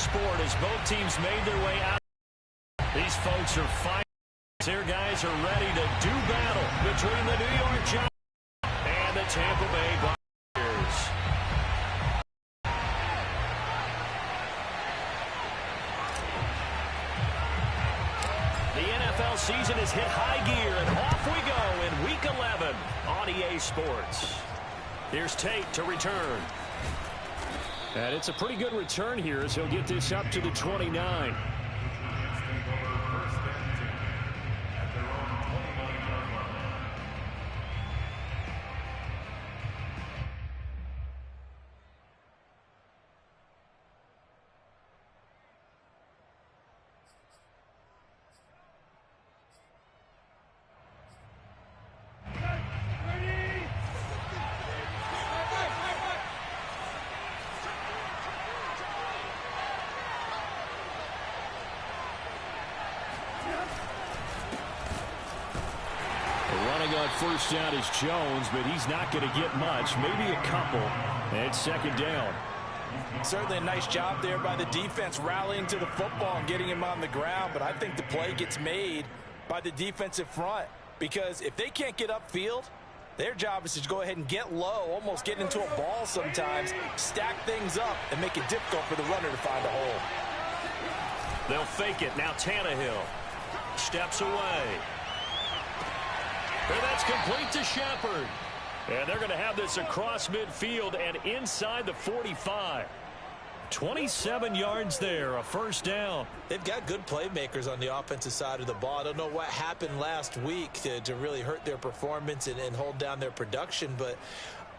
sport as both teams made their way out. These folks are fighting. Their guys are ready to do battle between the New York Giants and the Tampa Bay Buccaneers. The NFL season has hit high gear, and off we go in Week 11 on EA Sports. Here's Tate to return. And it's a pretty good return here as he'll get this up to the 29. On first down is Jones, but he's not going to get much, maybe a couple, and second down. Certainly a nice job there by the defense rallying to the football and getting him on the ground, but I think the play gets made by the defensive front because if they can't get upfield, their job is to go ahead and get low, almost get into a ball sometimes, stack things up, and make it difficult for the runner to find a hole. They'll fake it. Now Tannehill steps away. And that's complete to Shepard. And they're going to have this across midfield and inside the 45. 27 yards there, a first down. They've got good playmakers on the offensive side of the ball. I don't know what happened last week to really hurt their performance and hold down their production, but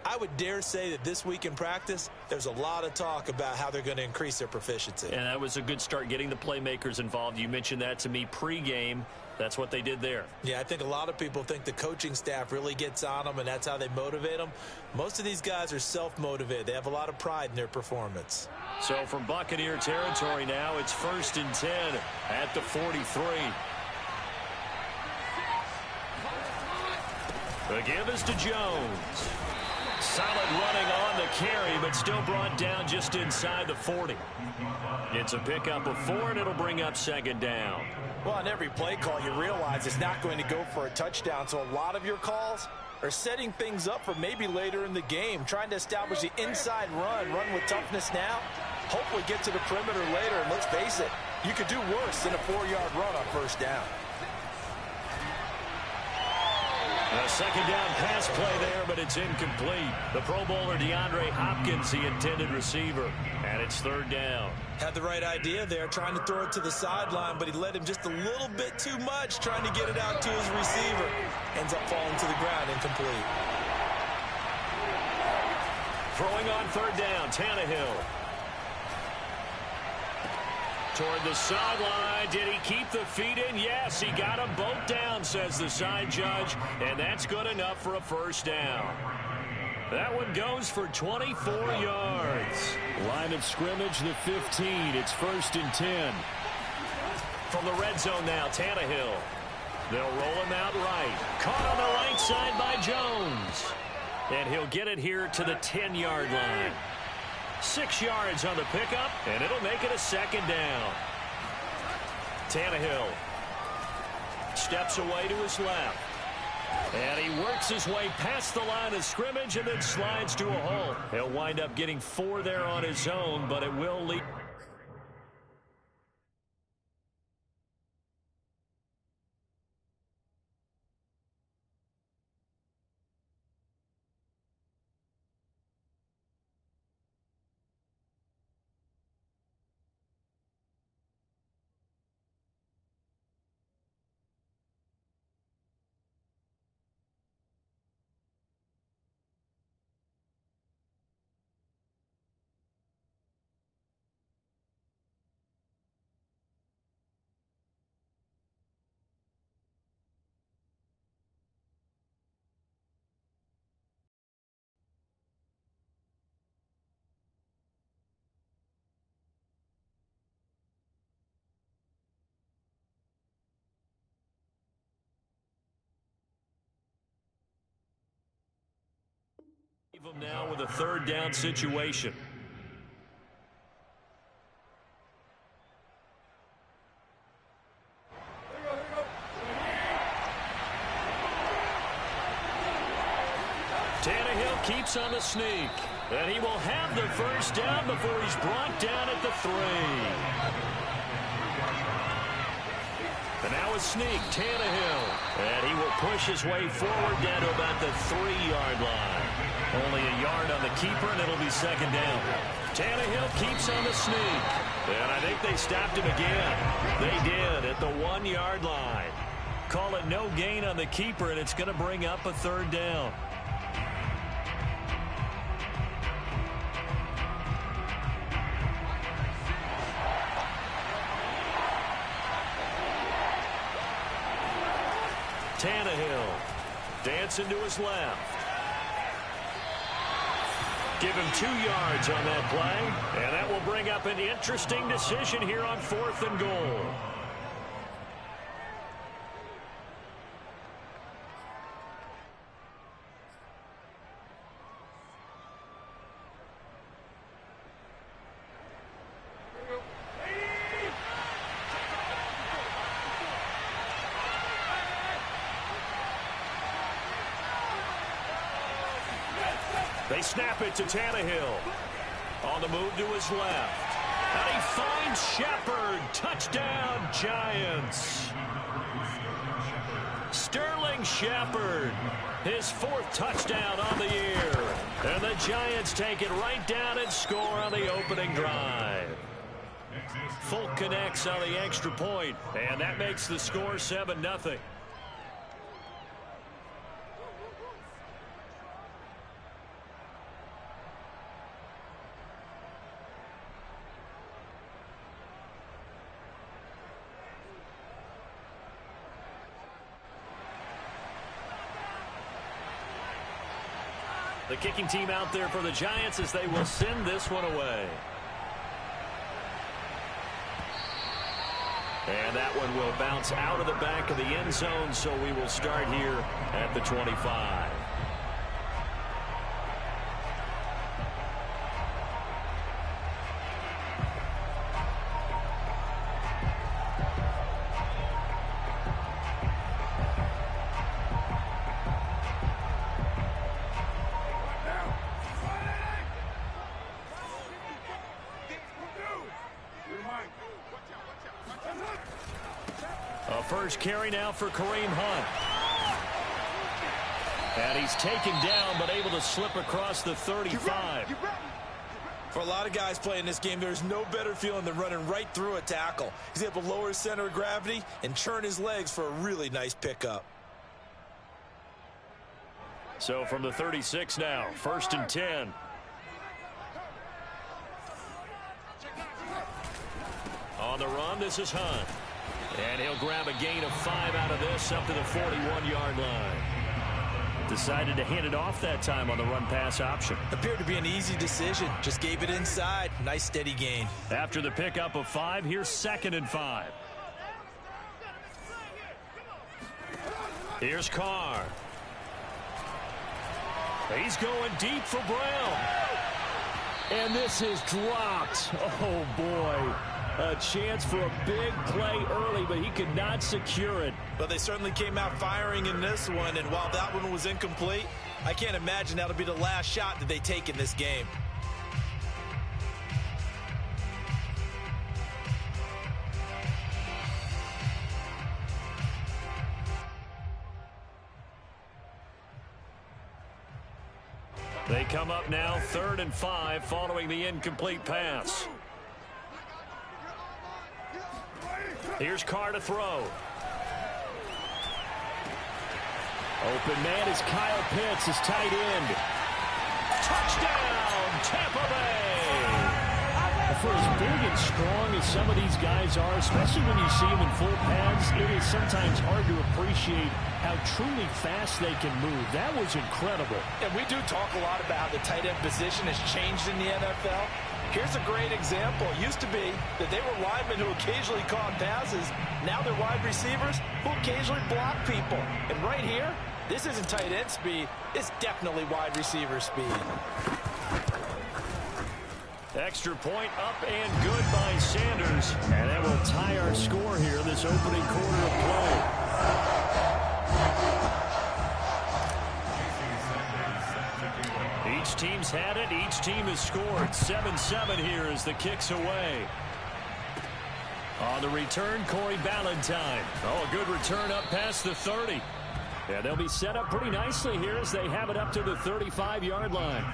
I would dare say that this week in practice, there's a lot of talk about how they're going to increase their proficiency. And that was a good start getting the playmakers involved. You mentioned that to me pregame. That's what they did there. Yeah, I think a lot of people think the coaching staff really gets on them, and that's how they motivate them. Most of these guys are self-motivated. They have a lot of pride in their performance. So from Buccaneer territory now, it's 1st and 10 at the 43. The give is to Jones. Solid running on the carry, but still brought down just inside the 40. It's a pickup of 4, and it'll bring up second down. Well, on every play call, you realize it's not going to go for a touchdown, so a lot of your calls are setting things up for maybe later in the game, trying to establish the inside run with toughness now, hopefully get to the perimeter later, and let's face it, you could do worse than a 4-yard run on first down. A second down pass play there, but it's incomplete. The Pro Bowler DeAndre Hopkins, the intended receiver, and it's 3rd down. Had the right idea there, trying to throw it to the sideline, but he led him just a little bit too much, trying to get it out to his receiver. Ends up falling to the ground, incomplete. Throwing on 3rd down, Tannehill. Toward the sideline. Did he keep the feet in? Yes, he got them both down, says the side judge, and that's good enough for a first down. That one goes for 24 yards. Line of scrimmage, the 15. It's 1st and 10. From the red zone now, Tannehill. They'll roll him out right. Caught on the right side by Jones. And he'll get it here to the 10-yard line. 6 yards on the pickup, and it'll make it a second down. Tannehill steps away to his left. And he works his way past the line of scrimmage and then slides to a hole. He'll wind up getting 4 there on his own, but it will lead. Them now with a 3rd down situation. Tannehill keeps on the sneak. And he will have the first down before he's brought down at the 3. And now a sneak, Tannehill. And he will push his way forward down to about the 3-yard line. Only a yard on the keeper, and it'll be second down. Tannehill keeps on the sneak. And I think they stopped him again. They did at the 1-yard line. Call it no gain on the keeper, and it's going to bring up a third down. Tannehill dancing to his left. Give him 2 yards on that play, and that will bring up an interesting decision here on 4th and goal. They snap it to Tannehill. On the move to his left. And he finds Shepard. Touchdown, Giants. Sterling Shepard. His 4th touchdown on the year. And the Giants take it right down and score on the opening drive. Folk connects on the extra point. And that makes the score 7-0. The kicking team out there for the Giants as they will send this one away. And that one will bounce out of the back of the end zone, so we will start here at the 25. First carry now for Kareem Hunt. And he's taken down, but able to slip across the 35. For a lot of guys playing this game, there's no better feeling than running right through a tackle. He's able to lower his center of gravity and churn his legs for a really nice pickup. So from the 36 now, 1st and 10. On the run, this is Hunt. And he'll grab a gain of 5 out of this up to the 41-yard line. Decided to hand it off that time on the run-pass option. Appeared to be an easy decision. Just gave it inside. Nice steady gain. After the pickup of 5, here's 2nd and 5. Here's Carr. He's going deep for Brown. And this is dropped. Oh, boy. A chance for a big play early, but he could not secure it. But they certainly came out firing in this one, and while that one was incomplete, I can't imagine that'll be the last shot that they take in this game. They come up now 3rd and 5 following the incomplete pass. Here's Carr to throw. Open man is Kyle Pitts, his tight end. Touchdown, Tampa Bay! For as big and strong as some of these guys are, especially when you see them in full pads, it is sometimes hard to appreciate how truly fast they can move. That was incredible. And we do talk a lot about how the tight end position has changed in the NFL. Here's a great example. It used to be that they were linemen who occasionally caught passes. Now they're wide receivers who occasionally block people. And right here, this isn't tight end speed. It's definitely wide receiver speed. Extra point up and good by Sanders. And that will tie our score here this opening quarter of play. team's had it. Each team has scored. 7-7 here as the kick's away. On the return, Corey Ballantyne. Oh, a good return up past the 30. Yeah, they'll be set up pretty nicely here as they have it up to the 35-yard line.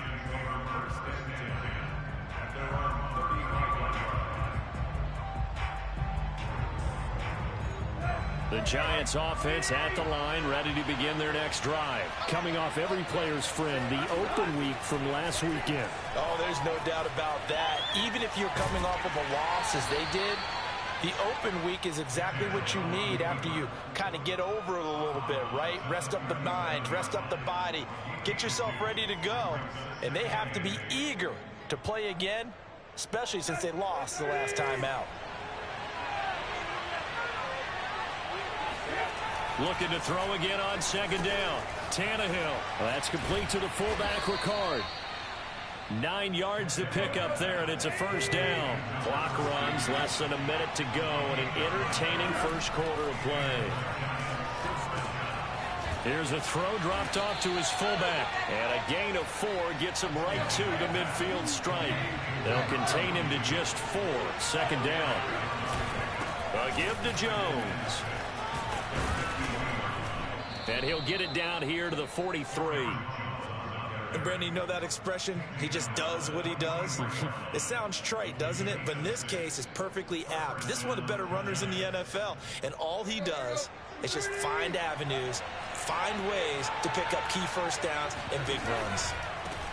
The Giants offense at the line, ready to begin their next drive. Coming off every player's friend, the open week from last weekend. Oh, there's no doubt about that. Even if you're coming off of a loss as they did, the open week is exactly what you need after you kind of get over it a little bit, right? Rest up the mind, rest up the body, get yourself ready to go. And they have to be eager to play again, especially since they lost the last time out. Looking to throw again on second down. Tannehill. That's complete to the fullback, Ricard. 9 yards to pick up there, and it's a first down. Clock runs, less than a minute to go, and an entertaining first quarter of play. Here's a throw dropped off to his fullback, and a gain of 4 gets him right to the midfield stripe. They'll contain him to just 4. Second down. A give to Jones. And he'll get it down here to the 43. And Brandon, you know that expression? He just does what he does. It sounds trite, doesn't it? But in this case, it's perfectly apt. This is one of the better runners in the NFL. And all he does is just find avenues, find ways to pick up key first downs and big runs.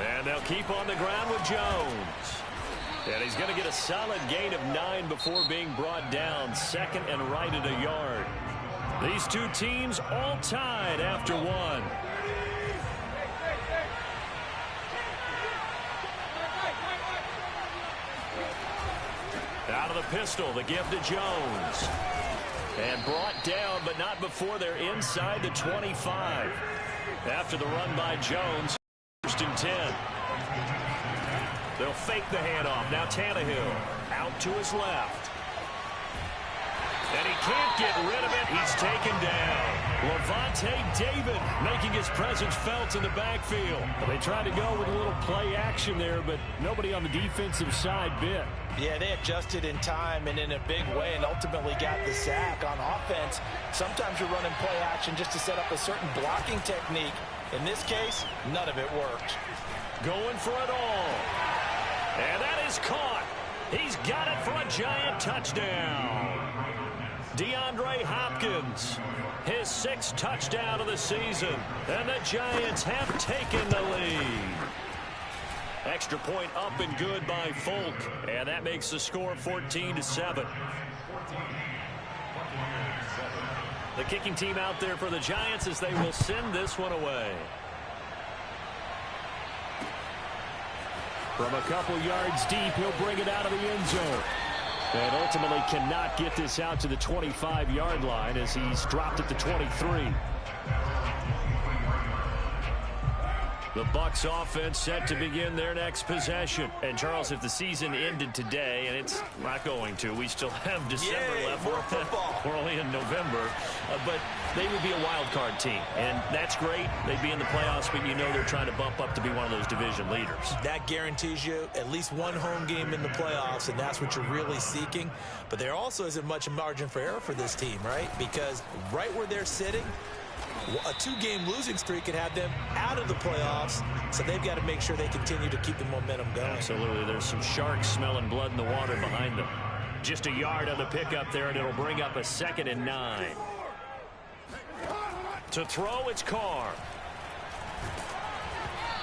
And they'll keep on the ground with Jones. And he's going to get a solid gain of 9 before being brought down. Second and right at a yard. These two teams all tied after 1. Out of the pistol, the give to Jones. And brought down, but not before they're inside the 25. After the run by Jones, first and 10. They'll fake the handoff. Now Tannehill out to his left. And he can't get rid of it. He's taken down. Levante David making his presence felt in the backfield. They tried to go with a little play action there, but nobody on the defensive side bit. Yeah, they adjusted in time and in a big way and ultimately got the sack. On offense, sometimes you're running play action just to set up a certain blocking technique. In this case, none of it worked. Going for it all. And that is caught. He's got it for a Giant touchdown. DeAndre Hopkins, his 6th touchdown of the season, and the Giants have taken the lead. Extra point up and good by Folk, and that makes the score 14-7. The kicking team out there for the Giants as they will send this one away. From a couple yards deep, he'll bring it out of the end zone. And ultimately cannot get this out to the 25-yard line as he's dropped at the 23. The Bucs offense set to begin their next possession. And, Charles, if the season ended today, and it's not going to, we still have December left. More football. We're only in November. But they would be a wild card team. And that's great. They'd be in the playoffs, but you know they're trying to bump up to be one of those division leaders. That guarantees you at least one home game in the playoffs, and that's what you're really seeking. But there also isn't much margin for error for this team, right? Because right where they're sitting, a 2-game losing streak could have them out of the playoffs, so they've got to make sure they continue to keep the momentum going. Absolutely. There's some sharks smelling blood in the water behind them. Just a yard on the pickup there, and it'll bring up a 2nd and 9. To throw, it's Carr.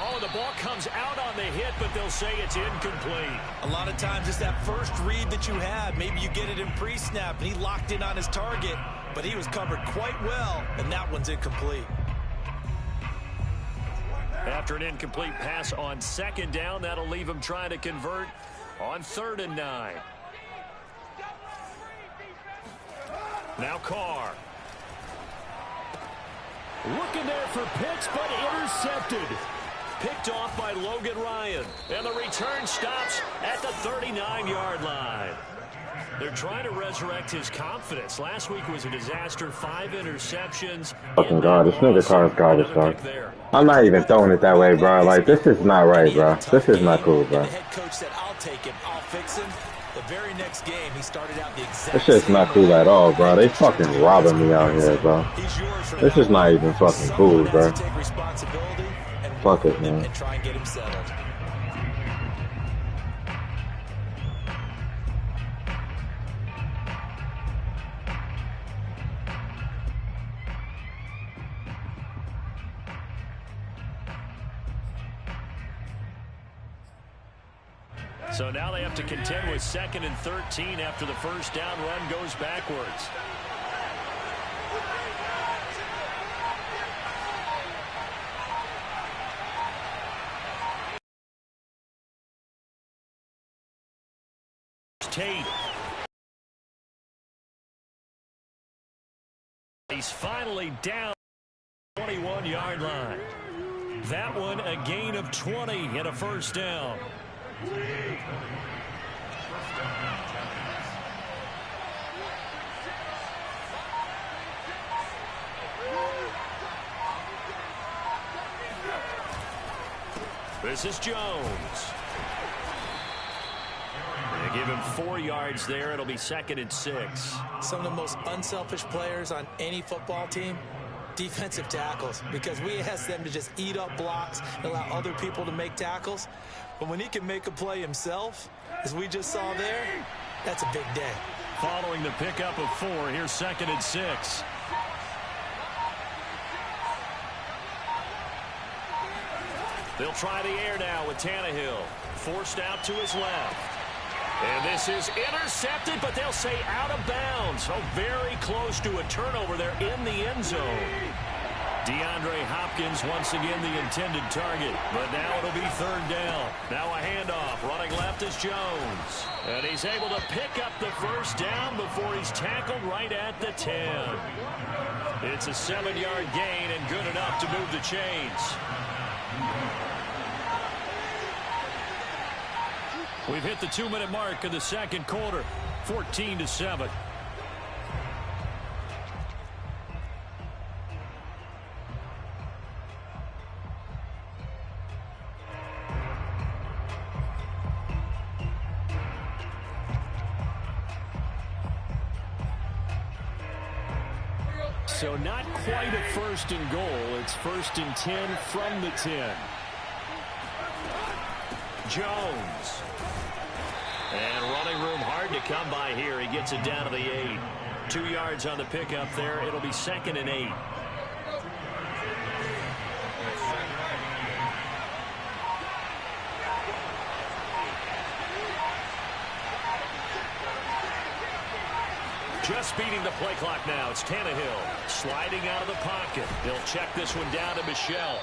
Oh, the ball comes out on the hit, but they'll say it's incomplete. A lot of times it's that first read that you have. Maybe you get it in pre-snap, and he locked in on his target, but he was covered quite well, and that one's incomplete. After an incomplete pass on 2nd down, that'll leave him trying to convert on 3rd and 9. Now Carr. Looking there for Pitts, but intercepted. Picked off by Logan Ryan. And the return stops at the 39-yard line. They're trying to resurrect his confidence. Last week was a disaster, 5 interceptions. Fucking God, this nigga car's garbage, dog. I'm not even throwing it that way, bro. Like, this is not right, bro. This is not cool, bro. The head coach said, I'll take him, I'll fix him. The very next game, he started out the exact This shit's not cool at all, bro. They fucking robbing me out here, bro. This is not even fucking cool, bro. Fuck it, man. And try and get him settled. So now they have to contend with 2nd and 13 after the first down run goes backwards. Tate. He's finally down 21-yard line. That one a gain of 20 and a first down. This is Jones. They give him 4 yards there. It'll be 2nd and 6. Some of the most unselfish players on any football team, defensive tackles, because we ask them to just eat up blocks and allow other people to make tackles. But when he can make a play himself, as we just saw there, that's a big day. Following the pickup of 4, here's 2nd and 6. They'll try the air now with Tannehill. Forced out to his left. And this is intercepted, but they'll say out of bounds. So very close to a turnover there in the end zone. DeAndre Hopkins once again the intended target, but now it'll be 3rd down. Now a handoff. Running left is Jones. And he's able to pick up the first down before he's tackled right at the 10. It's a 7-yard gain and good enough to move the chains. We've hit the 2-minute mark of the second quarter, 14-7. So not quite a 1st and goal. It's 1st and 10 from the 10. Jones. And running room hard to come by here. He gets it down to the 8. 2 yards on the pickup there. It'll be 2nd and 8. Just beating the play clock now. It's Tannehill sliding out of the pocket. They'll check this one down to Michel.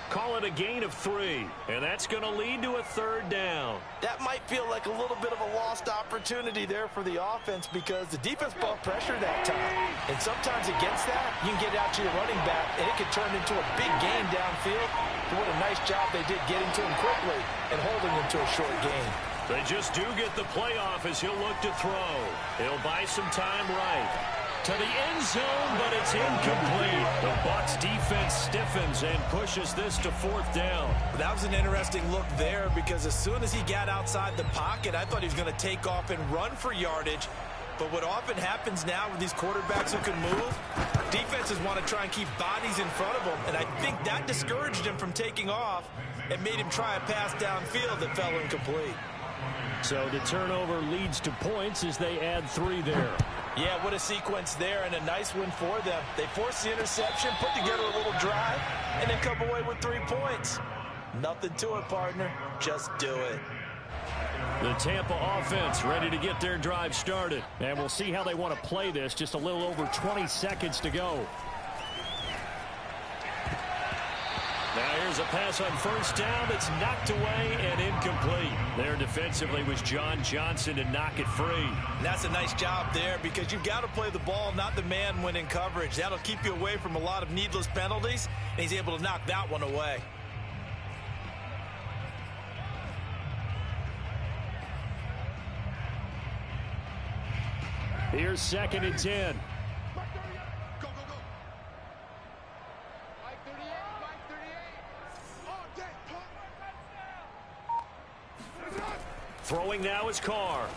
Call it a gain of 3, and that's going to lead to a 3rd down. That might feel like a little bit of a lost opportunity there for the offense because the defense brought pressure that time. And sometimes against that, you can get out to your running back, and it can turn into a big gain downfield. But what a nice job they did getting to him quickly and holding him to a short gain. They just do get the playoff as he'll look to throw. He'll buy some time right. To the end zone, but it's incomplete. The Bucs defense stiffens and pushes this to 4th down. That was an interesting look there because as soon as he got outside the pocket, I thought he was going to take off and run for yardage. But what often happens now with these quarterbacks who can move, defenses want to try and keep bodies in front of them. And I think that discouraged him from taking off and made him try a pass downfield that fell incomplete. So the turnover leads to points as they add 3 there. Yeah, what a sequence there, and a nice win for them. They forced the interception, put together a little drive, and then come away with 3 points. Nothing to it, partner. Just do it. The Tampa offense ready to get their drive started. And we'll see how they want to play this. Just a little over 20 seconds to go. Now here's a pass on 1st down that's knocked away and incomplete. There defensively was John Johnson to knock it free. And that's a nice job there because you've got to play the ball, not the man when in coverage. That'll keep you away from a lot of needless penalties, and he's able to knock that one away. Here's 2nd and 10. Throwing now is Carr.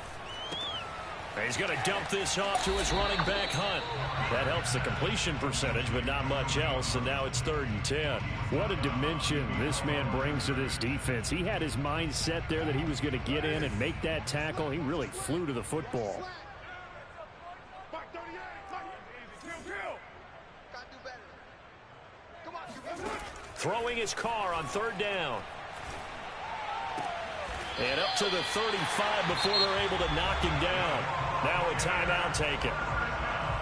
He's going to dump this off to his running back, Hunt. That helps the completion percentage, but not much else, and now it's 3rd and 10. What a dimension this man brings to this defense. He had his mind set there that he was going to get in and make that tackle. He really flew to the football. Throwing his Carr on 3rd down. And up to the 35 before they're able to knock him down. Now a timeout taken.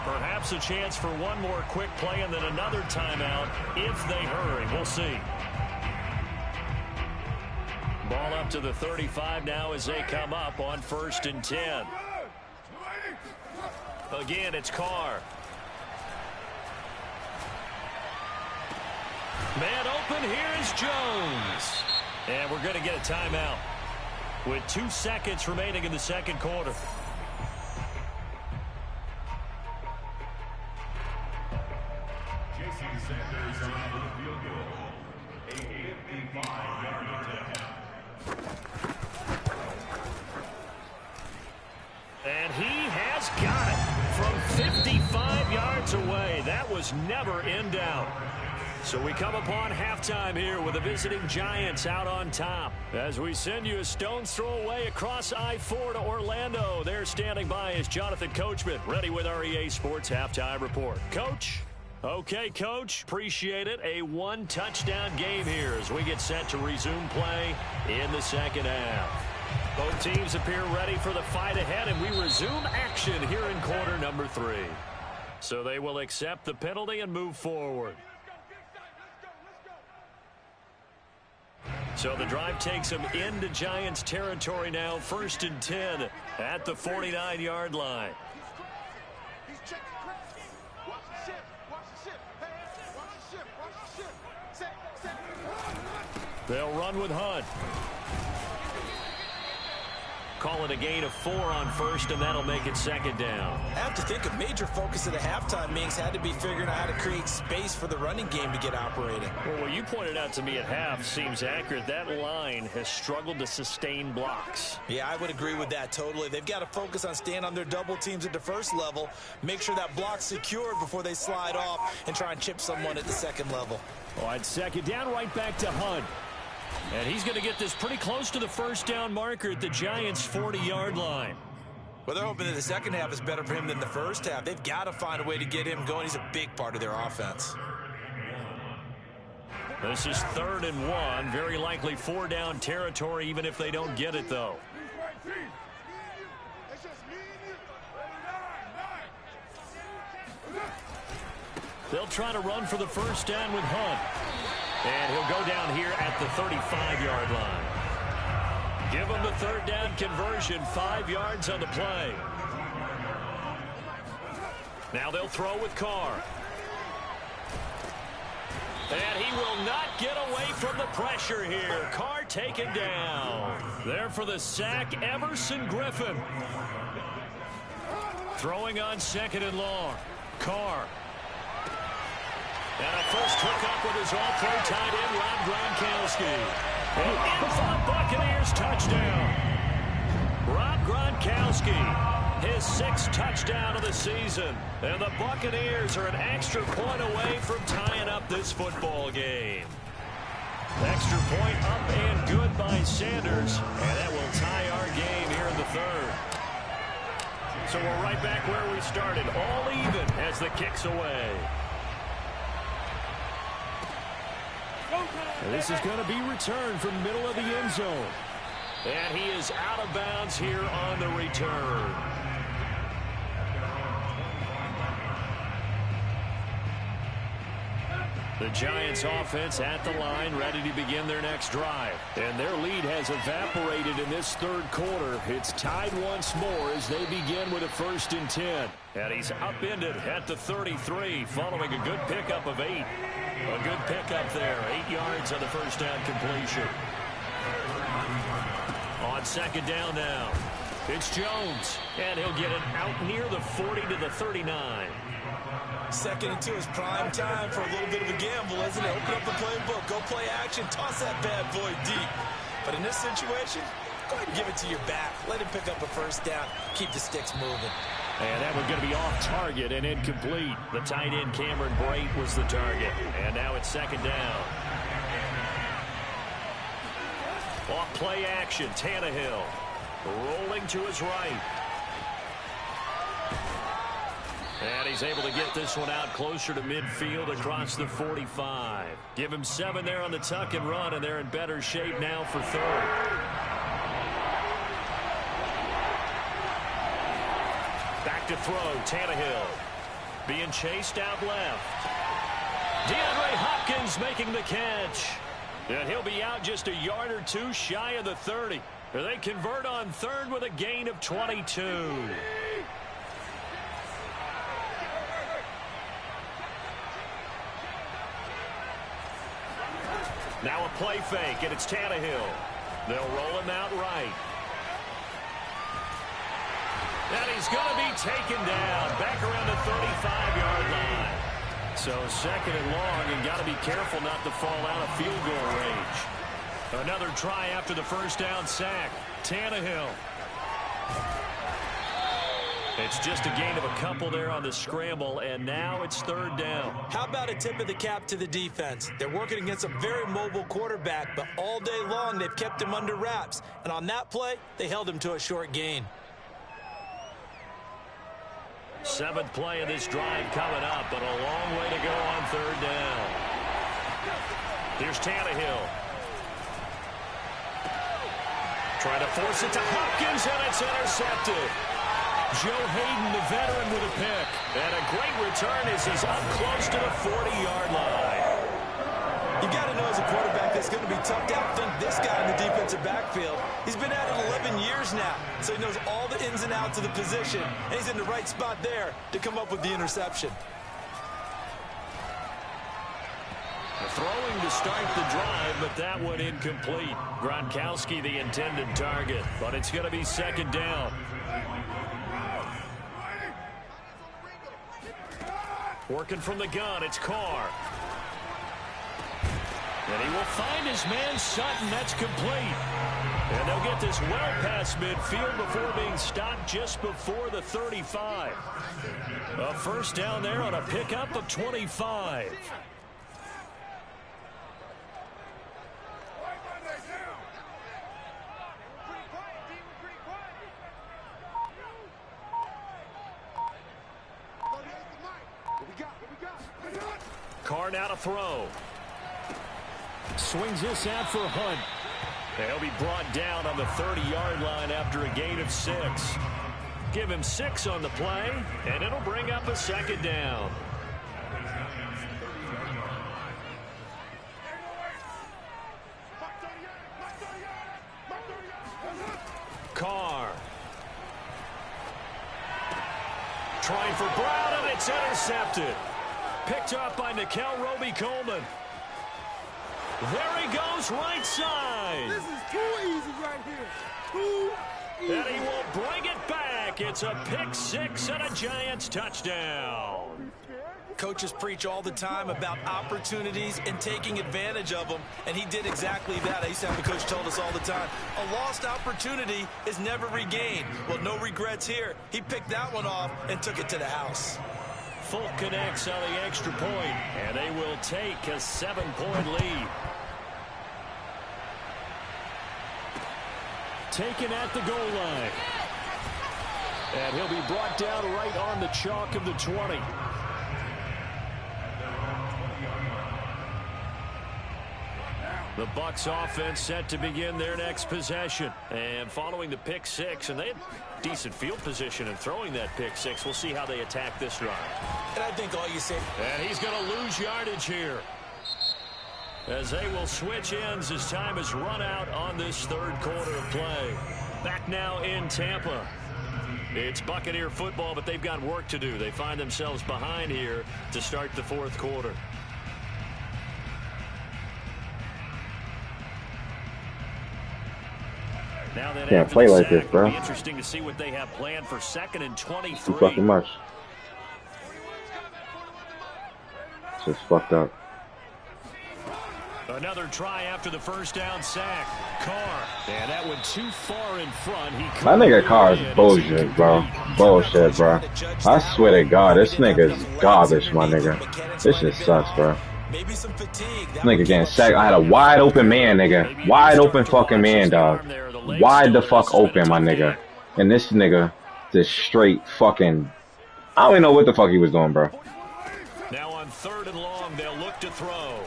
Perhaps a chance for one more quick play and then another timeout if they hurry. We'll see. Ball up to the 35 now as they come up on 1st and 10. Again, it's Carr. Man open, here is Jones. And we're going to get a timeout with 2 seconds remaining in the 2nd quarter. And he has got it from 55 yards away. That was never in doubt. So we come upon halftime here with the visiting Giants out on top. As we send you a stone's throw away across I-4 to Orlando. There standing by is Jonathan Coachman, ready with our EA Sports Halftime Report. Coach? Okay, Coach. Appreciate it. A 1-touchdown game here as we get set to resume play in the 2nd half. Both teams appear ready for the fight ahead, and we resume action here in quarter number 3. So they will accept the penalty and move forward. So the drive takes them into Giants territory now. 1st and 10 at the 49-yard line. They'll run with Hunt. Call it a gain of 4 on 1st, and that'll make it 2nd down. I have to think a major focus of the halftime meetings had to be figuring out how to create space for the running game to get operating. Well, what you pointed out to me at half seems accurate. That line has struggled to sustain blocks. Yeah, I would agree with that totally. They've got to focus on staying on their double teams at the 1st level, make sure that block's secured before they slide off and try and chip someone at the 2nd level. All right, 2nd down, right back to Hunt. And he's going to get this pretty close to the 1st down marker at the Giants' 40-yard line. Well, they're hoping that the 2nd half is better for him than the 1st half. They've got to find a way to get him going. He's a big part of their offense. This is 3rd and 1. Very likely 4-down territory, even if they don't get it, though. They'll try to run for the 1st down with Hunt. And he'll go down here at the 35-yard line. Give him the 3rd down conversion, 5 yards on the play. Now they'll throw with Carr. And he will not get away from the pressure here. Carr taken down. There for the sack, Everson Griffin. Throwing on 2nd and long. Carr. And a first hookup with his all-pro tight end, Rob Gronkowski. And in for the Buccaneers touchdown. Rob Gronkowski, his 6th touchdown of the season. And the Buccaneers are an extra point away from tying up this football game. Extra point up and good by Sanders. And that will tie our game here in the 3rd. So we're right back where we started, all even as the kick's away. This is going to be returned from the middle of the end zone. And he is out of bounds here on the return. The Giants offense at the line, ready to begin their next drive. And their lead has evaporated in this 3rd quarter. It's tied once more as they begin with a 1st and 10. And he's upended at the 33 following a good pickup of 8. A good pickup there, 8 yards on the 1st down completion. On 2nd down now. It's Jones, and he'll get it out near the 40 to the 39. Second into his prime time for a little bit of a gamble, isn't it? Open up the playbook, go play action, toss that bad boy deep. But in this situation, go ahead and give it to your back. Let him pick up a first down. Keep the sticks moving. And that one's going to be off target and incomplete. The tight end, Cameron Brate, was the target. And now it's second down. Off play action, Tannehill rolling to his right. And he's able to get this one out closer to midfield across the 45. Give him 7 there on the tuck and run, and they're in better shape now for third. Back to throw, Tannehill. Being chased out left. DeAndre Hopkins making the catch. And he'll be out just a yard or two shy of the 30. They convert on third with a gain of 22. Now a play fake, and it's Tannehill. They'll roll him out right. And he's going to be taken down back around the 35-yard line. So second and long, and got to be careful not to fall out of field goal range. Another try after the first down sack. Tannehill. It's just a gain of a couple there on the scramble, and now it's third down. How about a tip of the cap to the defense? They're working against a very mobile quarterback, but all day long they've kept him under wraps. And on that play, they held him to a short gain. 7th play of this drive coming up, but a long way to go on third down. Here's Tannehill. Trying to force it to Hopkins, and it's intercepted. Joe Hayden, the veteran, with a pick. And a great return as he's up close to the 40-yard line. You got to know as a quarterback that's going to be tough to outthink this guy in the defensive backfield. He's been at it 11 years now, so he knows all the ins and outs of the position, and he's in the right spot there to come up with the interception. Throwing to start the drive, but that one incomplete. Gronkowski the intended target, but it's going to be second down. Working from the gun, it's Carr. And he will find his man Sutton. That's complete. And they'll get this well past midfield before being stopped just before the 35. A first down there on a pickup of 25. Carr now to throw. Swings this out for Hunt. He'll be brought down on the 30-yard line after a gain of 6. Give him 6 on the play, and it'll bring up a second down. Carr. Trying for Brown, and it's intercepted. Picked up by Nikel Roby-Coleman. There he goes, right side. This is too easy right here. Too easy. And he will bring it back. It's a pick 6 and a Giants touchdown. Coaches preach all the time about opportunities and taking advantage of them, and he did exactly that. I used to have a coach told us all the time, a lost opportunity is never regained. Well, no regrets here. He picked that one off and took it to the house. Folk connects on the extra point, and they will take a 7-point lead. Taken at the goal line. And he'll be brought down right on the chalk of the 20. The Bucs offense set to begin their next possession. And following the pick 6, and they had decent field position in throwing that pick 6. We'll see how they attack this drive. And I think all you say... And he's going to lose yardage here, as they will switch ends as time is run out on this third quarter of play. Back now in Tampa. It's Buccaneer football, but they've got work to do. They find themselves behind here to start the fourth quarter. Now then, Can't play like this, bro. It'll be interesting to see what they have planned for 2nd and 23. Too fucking much. It's just fucked up. Another try after the first down sack. Carr. And that went too far in front. My nigga Carr is bullshit, bro. Bullshit, bro. I swear to God, this nigga's garbage, my nigga. This shit sucks, bro. Maybe some fatigue. This nigga getting sacked. I had a wide open man, nigga. Wide open fucking man, dog. Wide the fuck open, my nigga. And this nigga just straight fucking... I don't even know what the fuck he was doing, bro. Now on 3rd and long, they'll look to throw.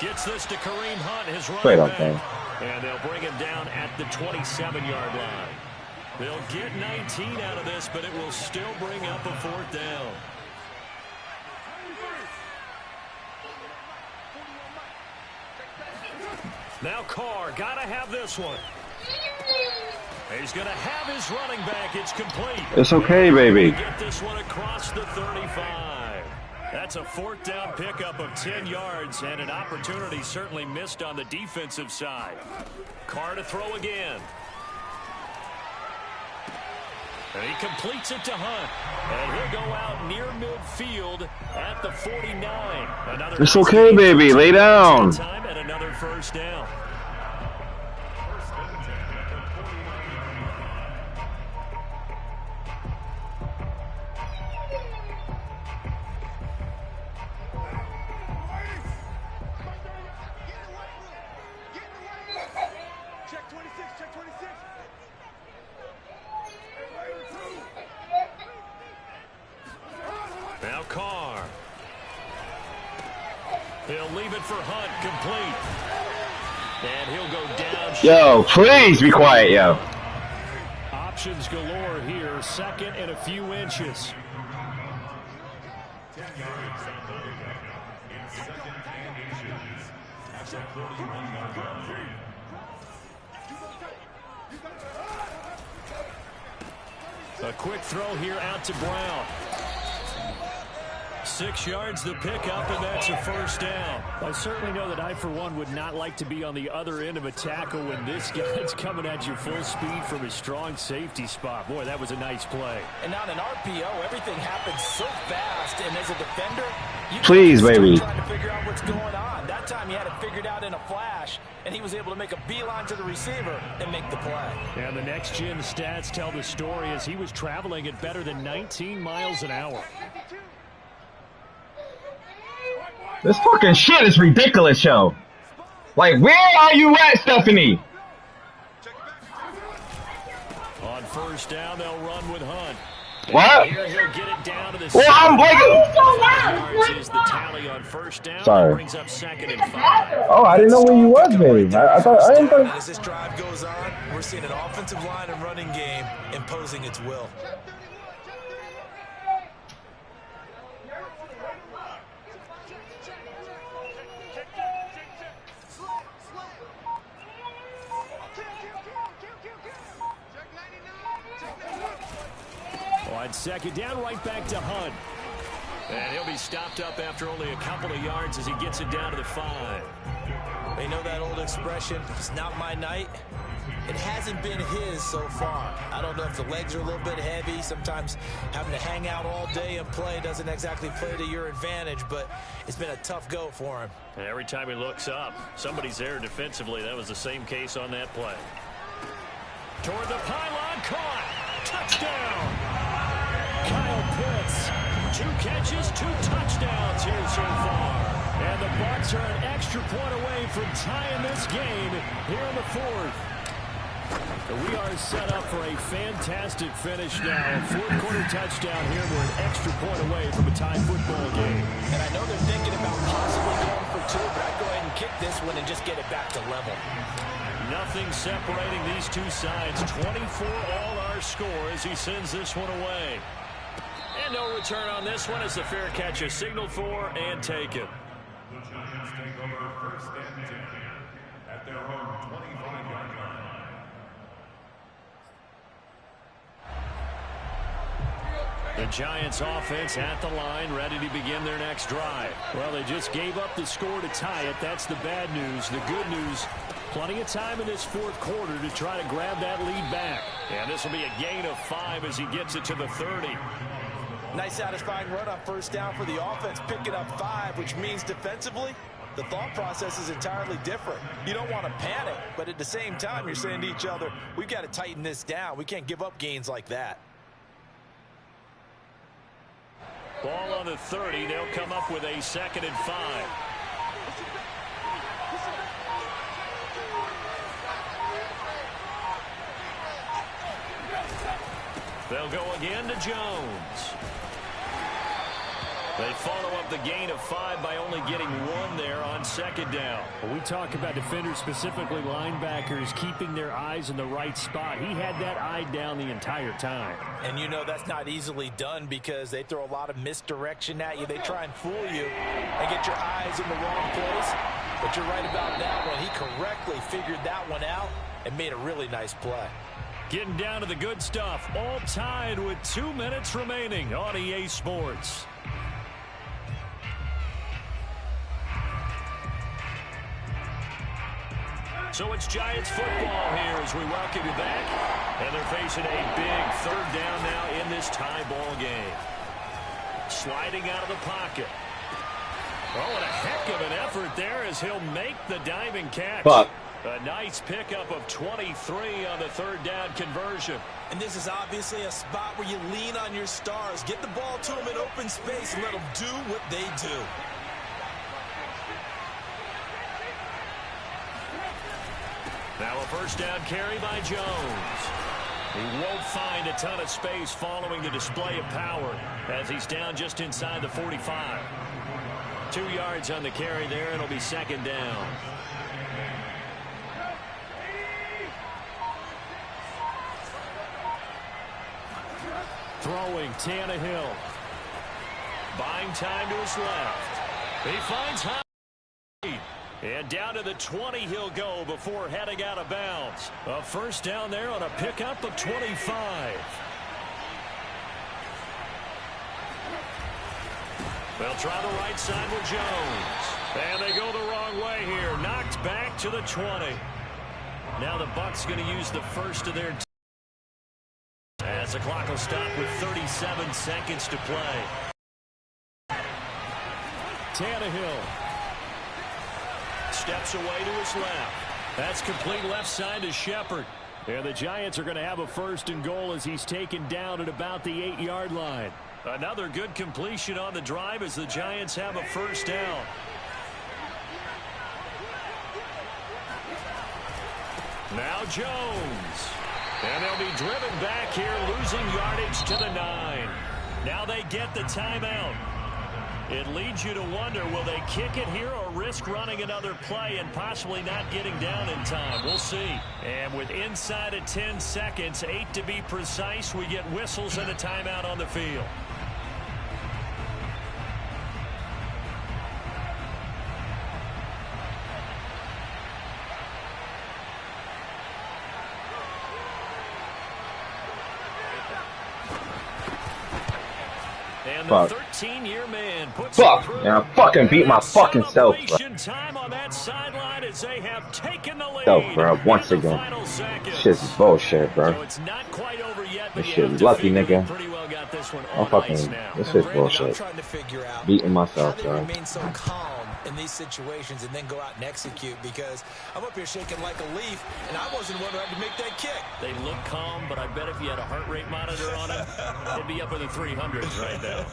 Gets this to Kareem Hunt, his running back. And they'll bring him down at the 27-yard line. They'll get 19 out of this, but it will still bring up a 4th down. Now Carr, gotta have this one. He's gonna have his running back. It's complete. It's okay, baby. Get this one across the 35. That's a 4th down pickup of 10 yards and an opportunity certainly missed on the defensive side. Carr to throw again. And he completes it to Hunt. And he'll go out near midfield at the 49. It's okay, baby. Lay down. Time at another 1st down. Now Carr. He'll leave it for Hunt, complete. And he'll go down. Yo, please be quiet, yo. Options galore here. 2nd and a few inches. A quick throw here out to Brown. 6 yards the pickup, and that's a 1st down. I certainly know that I, for one, would not like to be on the other end of a tackle when this guy's coming at you full speed from his strong safety spot. Boy, that was a nice play. And on an RPO, everything happens so fast, and as a defender, you please, baby, trying to figure out what's going on. That time he had it figured out in a flash, and he was able to make a beeline to the receiver and make the play. And the next-gen stats tell the story as he was traveling at better than 19 miles an hour. this fucking shit is ridiculous, yo. Like, where are you at, Stephanie? On 1st down, they'll run with Hunt. What? Here he'll get it down to the Well, I'm like, yards is the tally on 1st down. sorry. Brings up 2nd and 5. Oh, I didn't know where you was, baby. I didn't think. As this drive goes on, we're seeing an offensive line and running game imposing its will. On 2nd down, right back to Hunt. And he'll be stopped up after only a couple of yards as he gets it down to the 5. They know that old expression, it's not my night. It hasn't been his so far. I don't know if the legs are a little bit heavy. Sometimes having to hang out all day and play doesn't exactly play to your advantage, but it's been a tough go for him. And every time he looks up, somebody's there defensively. That was the same case on that play. Toward the pylon, caught. Touchdown. Kyle Pitts, 2 catches, 2 touchdowns here so far. And the Bucs are an extra point away from tying this game here in the 4th. We are set up for a fantastic finish now. A 4th quarter touchdown here. We're an extra point away from a tie football game. And I know they're thinking about possibly going for 2, but I'd go ahead and kick this one and just get it back to level. Nothing separating these two sides. 24 all our score as he sends this one away. And no return on this one as the fair catch is signaled for and taken. The Giants take over 1st and 10 at their own 25-yard line. The Giants offense at the line, ready to begin their next drive. Well, they just gave up the score to tie it. That's the bad news. The good news, Plenty of time in this fourth quarter to try to grab that lead back. And this will be a gain of 5 as he gets it to the 30. Nice satisfying run on first down for the offense, picking up 5, which means defensively, the thought process is entirely different. You don't want to panic, but at the same time, you're saying to each other, we've got to tighten this down. We can't give up gains like that. Ball on the 30. They'll come up with a 2nd and 5. They'll go again to Jones. They follow up the gain of 5 by only getting 1 there on 2nd down. When we talk about defenders, specifically linebackers, keeping their eyes in the right spot. He had that eye down the entire time. And you know that's not easily done because they throw a lot of misdirection at you. They try and fool you and get your eyes in the wrong place. But you're right about that one. He correctly figured that one out and made a really nice play. Getting down to the good stuff. All tied with 2 minutes remaining on EA Sports. So it's Giants football here as we welcome you back. And they're facing a big 3rd down now in this tie ball game. Sliding out of the pocket. Oh, and a heck of an effort there as he'll make the diving catch. Fuck. A nice pickup of 23 on the 3rd down conversion. And this is obviously a spot where you lean on your stars. Get the ball to them in open space and let them do what they do. Now a 1st down carry by Jones. He won't find a ton of space following the display of power as he's down just inside the 45. 2 yards on the carry there. It'll be 2nd down. Throwing Tannehill. Buying time to his left. He finds Hyde. And down to the 20 he'll go before heading out of bounds. A 1st down there on a pickup of 25. They'll try the right side with Jones. And they go the wrong way here. Knocked back to the 20. Now the Bucs going to use the first of their as the clock will stop with 37 seconds to play. Tannehill. Steps away to his left. That's complete left side to Shepard. And the Giants are going to have a 1st and goal as he's taken down at about the 8-yard line. Another good completion on the drive as the Giants have a 1st down. Now Jones. And they'll be driven back here, losing yardage to the 9. Now they get the timeout. It leads you to wonder, will they kick it here or risk running another play and possibly not getting down in time? We'll see. And with inside of 10 seconds, 8 to be precise, we get whistles and a timeout on the field. And the 13-year man puts Fuck. Yeah, I fucking beat my fucking self, bro. Time on that sideline as they have taken the lead. Self, bro. Once again. Shit's bullshit, bro. So it's not quite over yet, but this shit lucky, nigga. Pretty well got this one I'm fucking. This shit's bullshit. I'm trying to figure out beating myself, how they bro. remain so calm in these situations and then go out and execute, because I'm up here shaking like a leaf, and I wasn't the one who had to make that kick. They look calm, but I bet if you had a heart rate monitor on it, it'd be up in the 300s right now.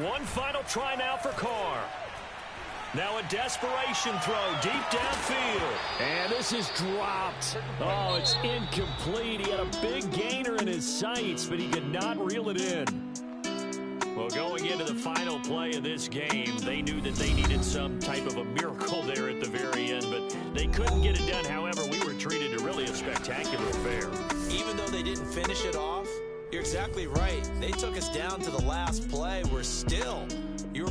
One final try now for Carr. Now a desperation throw deep downfield. And this is dropped. Oh, it's incomplete. He had a big gainer in his sights, but he could not reel it in. Well, going into the final play of this game, they knew that they needed some type of a miracle there at the very end, but they couldn't get it done. However, we were treated to really a spectacular affair. Even though they didn't finish it off, You're exactly right. They took us down to the last play. We're still, you're